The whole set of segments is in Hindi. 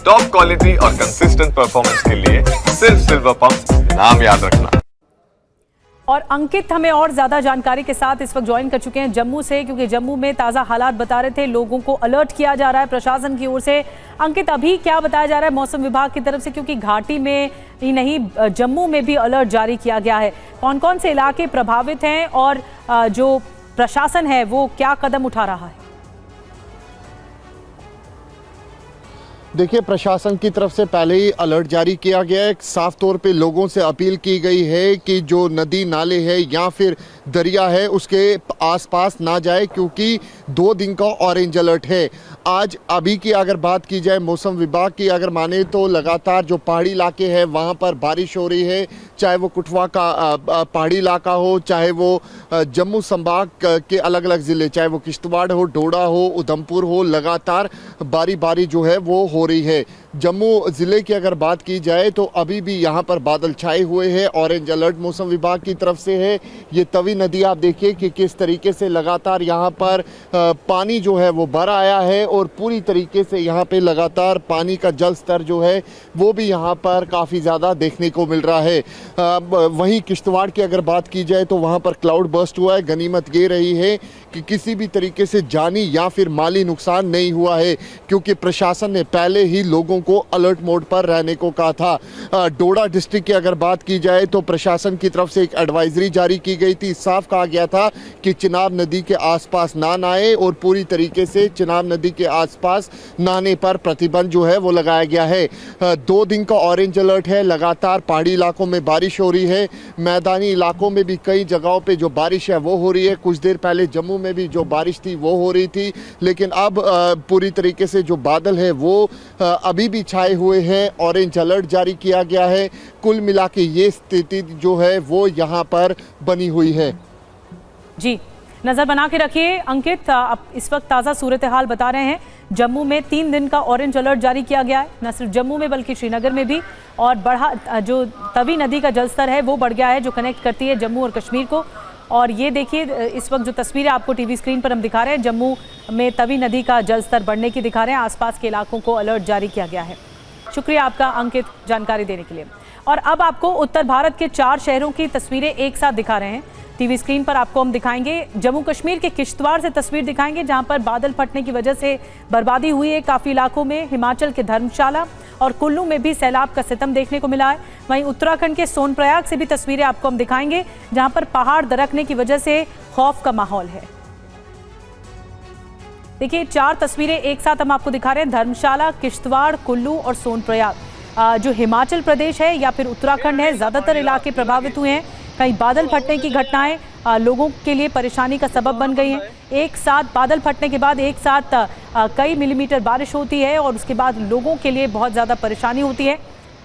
टॉप क्वालिटी और कंसिस्टेंट परफॉर्मेंस के लिए सिर्फ सिल्वर पंप नाम याद रखना। देखिए, प्रशासन की तरफ से पहले ही अलर्ट जारी किया गया है। साफ तौर पे लोगों से अपील की गई है कि जो नदी नाले है या फिर दरिया है उसके आसपास ना जाए, क्योंकि 2 दिन का ऑरेंज अलर्ट है। आज अभी की अगर बात की जाए मौसम विभाग की अगर माने तो लगातार जो पहाड़ी इलाके हैं वहाँ पर बारिश हो रही है, चाहे वो कुटवा का पहाड़ी इलाका हो, चाहे वो जम्मू संभाग के अलग अलग ज़िले, चाहे वो किश्तवाड़ हो, डोडा हो, उधमपुर हो, लगातार बारी जो है वो हो रही है। जम्मू ज़िले की अगर बात की जाए तो अभी भी यहाँ पर बादल छाए हुए हैं। ऑरेंज अलर्ट मौसम विभाग की तरफ से है। ये तवी नदी आप देखिए कि किस तरीके से लगातार यहाँ पर पानी जो है वो भर आया है और पूरी तरीके से यहाँ पे लगातार पानी का जल स्तर जो है वो भी यहाँ पर काफ़ी ज़्यादा देखने को मिल रहा है। वहीं किश्तवाड़ की अगर बात की जाए तो वहाँ पर क्लाउड बर्स्ट हुआ है। गनीमत ये रही है कि किसी भी तरीके से जानी या फिर माली नुकसान नहीं हुआ है, क्योंकि प्रशासन ने पहले ही लोगों को अलर्ट मोड पर रहने को कहा था। डोडा डिस्ट्रिक्ट की अगर बात की जाए तो प्रशासन की तरफ से एक एडवाइजरी जारी की गई थी। साफ कहा गया था कि चिनाब नदी के आसपास ना नहाए और पूरी तरीके से चिनाब नदी के आसपास नहाने पर प्रतिबंध जो है वो लगाया गया है। 2 दिन का ऑरेंज अलर्ट है। लगातार पहाड़ी इलाकों में बारिश हो रही है, मैदानी इलाकों में भी कई जगहों पे जो बारिश है वो हो रही है। कुछ देर पहले जम्मू में भी जो बारिश थी वो हो रही थी, लेकिन अब पूरी तरीके से जो बादल है वो अभी भी छाए हुए हैं। ऑरेंज अलर्ट जारी किया गया है। कुल मिला के ये स्थिति जो है वो यहाँ पर बनी हुई है। जी, नजर बना के रखिए अंकित। आप इस वक्त ताज़ा सूरत हाल बता रहे हैं। जम्मू में 3 दिन का ऑरेंज अलर्ट जारी किया गया है, न सिर्फ जम्मू में बल्कि श्रीनगर में भी। और बढ़ा जो तवी नदी का जलस्तर है वो बढ़ गया है, जो कनेक्ट करती है जम्मू और कश्मीर को। और ये देखिए, इस वक्त जो तस्वीरें आपको टीवी स्क्रीन पर हम दिखा रहे हैं, जम्मू में तवी नदी का जलस्तर बढ़ने की दिखा रहे हैं। आसपास के इलाकों को अलर्ट जारी किया गया है। शुक्रिया आपका अंकित जानकारी देने के लिए। और अब आपको उत्तर भारत के 4 शहरों की तस्वीरें एक साथ दिखा रहे हैं टीवी स्क्रीन पर। आपको हम दिखाएंगे जम्मू कश्मीर के किश्तवाड़ से तस्वीर दिखाएंगे, जहां पर बादल फटने की वजह से बर्बादी हुई है काफ़ी इलाकों में। हिमाचल के धर्मशाला और कुल्लू में भी सैलाब का सितम देखने को मिला है। वहीं उत्तराखंड के सोनप्रयाग से भी तस्वीरें आपको हम दिखाएंगे, जहां पर पहाड़ दरकने की वजह से खौफ का माहौल है। देखिए, 4 तस्वीरें एक साथ हम आपको दिखा रहे हैं, धर्मशाला, किश्तवाड़, कुल्लू और सोनप्रयाग। जो हिमाचल प्रदेश है या फिर उत्तराखंड है, ज़्यादातर इलाके प्रभावित हुए हैं। कहीं बादल फटने की घटनाएं लोगों के लिए परेशानी का सबब बन गई हैं। एक साथ बादल फटने के बाद एक साथ कई मिलीमीटर बारिश होती है और उसके बाद लोगों के लिए बहुत ज़्यादा परेशानी होती है।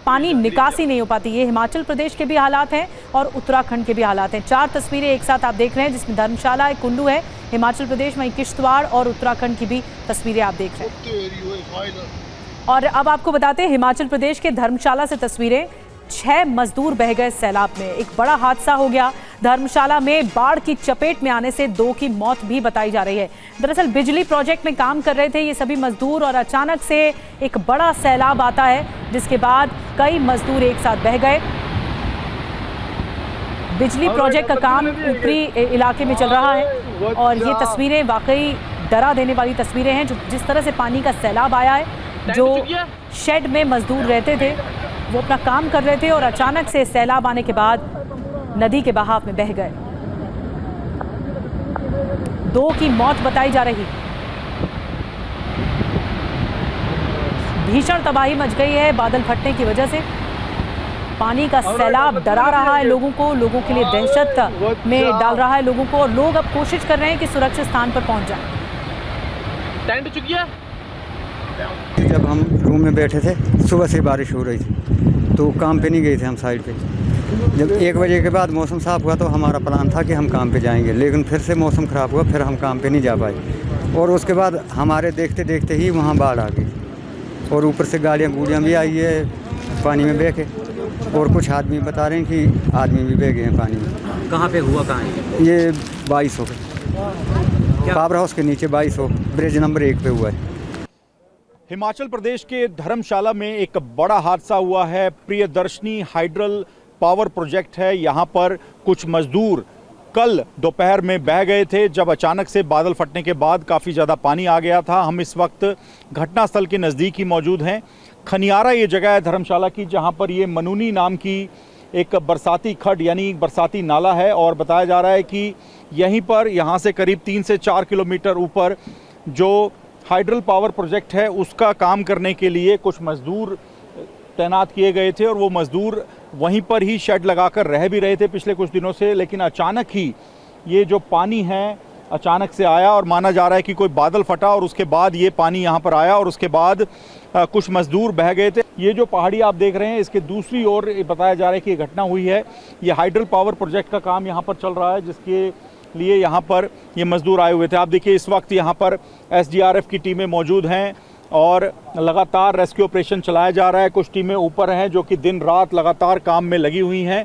पानी निकासी नहीं हो पाती। ये हिमाचल प्रदेश के भी हालात हैं और उत्तराखंड के भी हालात हैं। 4 तस्वीरें एक साथ आप देख रहे हैं, जिसमें धर्मशाला है, कुल्लू है, हिमाचल प्रदेश, वहीं किश्तवाड़ और उत्तराखंड की भी तस्वीरें आप देख रहे हैं। और अब आपको बताते हैं हिमाचल प्रदेश के धर्मशाला से तस्वीरें। 6 मजदूर बह गए सैलाब में। एक बड़ा हादसा हो गया धर्मशाला में। बाढ़ की चपेट में आने से 2 की मौत भी बताई जा रही है। दरअसल बिजली प्रोजेक्ट में काम कर रहे थे ये सभी मजदूर और अचानक से एक बड़ा सैलाब आता है, जिसके बाद कई मजदूर एक साथ बह गए। बिजली प्रोजेक्ट का काम ऊपरी इलाके में चल रहा है और ये तस्वीरें वाकई डरा देने वाली तस्वीरें हैं। जो जिस तरह से पानी का सैलाब आया है, जो शेड में मजदूर रहते थे वो अपना काम कर रहे थे और अचानक से सैलाब आने के बाद नदी के बहाव में बह गए। 2 की मौत बताई जा रही। भीषण तबाही मच गई है बादल फटने की वजह से। पानी का सैलाब डरा रहा है लोगों को, लोगों के लिए दहशत में डाल रहा है लोगों को, और लोग अब कोशिश कर रहे हैं कि सुरक्षित स्थान पर पहुंच जाएं। टेंट चुकी है। जब हम रूम में बैठे थे, सुबह से बारिश हो रही थी तो काम पे नहीं गए थे हम साइड पे। जब 1 बजे के बाद मौसम साफ़ हुआ तो हमारा प्लान था कि हम काम पे जाएंगे, लेकिन फिर से मौसम ख़राब हुआ, फिर हम काम पे नहीं जा पाए। और उसके बाद हमारे देखते देखते ही वहाँ बाढ़ आ गई और ऊपर से गाड़ियाँ गूड़ियाँ भी आई है पानी में बह के, और कुछ आदमी बता रहे हैं कि आदमी भी बह गए हैं पानी में। कहाँ पे हुआ, कहाँ है ये 2200 पे, पावर हाउस के नीचे 2200 ब्रिज नंबर 1 पे हुआ है। हिमाचल प्रदेश के धर्मशाला में एक बड़ा हादसा हुआ है। प्रियदर्शनी हाइड्रल पावर प्रोजेक्ट है। यहाँ पर कुछ मजदूर कल दोपहर में बह गए थे जब अचानक से बादल फटने के बाद काफ़ी ज़्यादा पानी आ गया था। हम इस वक्त घटनास्थल के नज़दीक ही मौजूद हैं। खनियारा ये जगह है धर्मशाला की जहाँ पर ये मनूनी नाम की एक बरसाती खड्ड यानी बरसाती नाला है और बताया जा रहा है कि यहीं पर यहाँ से करीब 3 से 4 किलोमीटर ऊपर जो हाइड्रल पावर प्रोजेक्ट है उसका काम करने के लिए कुछ मजदूर तैनात किए गए थे और वो मजदूर वहीं पर ही शेड लगाकर रह भी रहे थे पिछले कुछ दिनों से। लेकिन अचानक ही ये जो पानी है अचानक से आया और माना जा रहा है कि कोई बादल फटा और उसके बाद ये पानी यहाँ पर आया और उसके बाद कुछ मजदूर बह गए थे। ये जो पहाड़ी आप देख रहे हैं इसके दूसरी ओर बताया जा रहा है कि ये घटना हुई है। ये हाइड्रल पावर प्रोजेक्ट का काम यहाँ पर चल रहा है जिसके लिए यहाँ पर ये मजदूर आए हुए थे। आप देखिए इस वक्त यहाँ पर एसडीआरएफ की टीमें मौजूद हैं और लगातार रेस्क्यू ऑपरेशन चलाया जा रहा है। कुछ टीमें ऊपर हैं जो कि दिन रात लगातार काम में लगी हुई हैं।